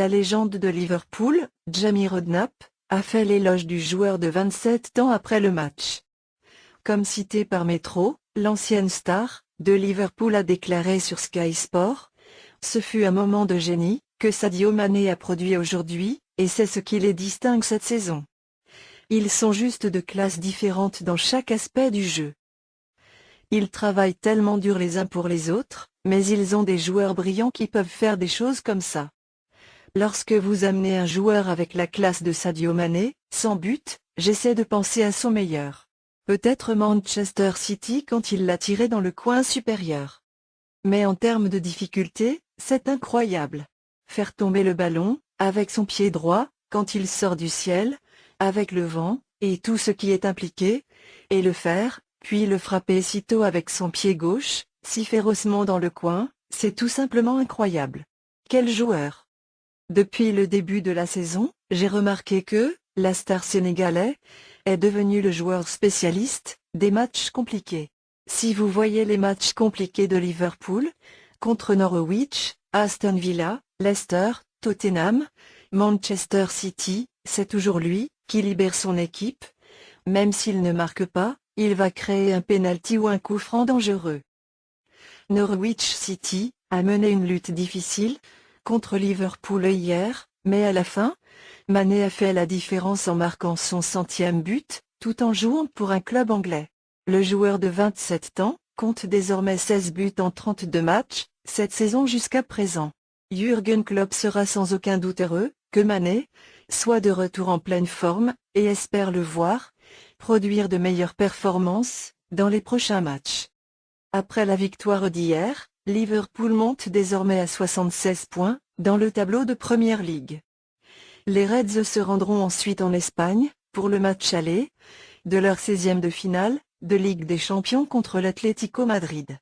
La légende de Liverpool, Jamie Redknapp, a fait l'éloge du joueur de 27 ans après le match. Comme cité par Metro, l'ancienne star de Liverpool a déclaré sur Sky Sport: « Ce fut un moment de génie que Sadio Mané a produit aujourd'hui, et c'est ce qui les distingue cette saison. Ils sont juste de classes différentes dans chaque aspect du jeu. Ils travaillent tellement dur les uns pour les autres, mais ils ont des joueurs brillants qui peuvent faire des choses comme ça. Lorsque vous amenez un joueur avec la classe de Sadio Mané, sans but, j'essaie de penser à son meilleur. Peut-être Manchester City quand il l'a tiré dans le coin supérieur. Mais en termes de difficulté, c'est incroyable. Faire tomber le ballon, avec son pied droit, quand il sort du ciel, avec le vent, et tout ce qui est impliqué, et le faire, puis le frapper sitôt avec son pied gauche, si férocement dans le coin, c'est tout simplement incroyable. Quel joueur! Depuis le début de la saison, j'ai remarqué que, la star sénégalais, est devenu le joueur spécialiste des matchs compliqués. Si vous voyez les matchs compliqués de Liverpool, contre Norwich, Aston Villa, Leicester, Tottenham, Manchester City, c'est toujours lui qui libère son équipe. Même s'il ne marque pas, il va créer un penalty ou un coup franc dangereux. Norwich City a mené une lutte difficile contre Liverpool hier, mais à la fin, Mané a fait la différence en marquant son 100e but, tout en jouant pour un club anglais. Le joueur de 27 ans compte désormais 16 buts en 32 matchs, cette saison jusqu'à présent. Jürgen Klopp sera sans aucun doute heureux que Mané soit de retour en pleine forme, et espère le voir produire de meilleures performances dans les prochains matchs. Après la victoire d'hier, Liverpool monte désormais à 76 points dans le tableau de Premier League. Les Reds se rendront ensuite en Espagne pour le match aller de leur 16e de finale de Ligue des Champions contre l'Atlético Madrid.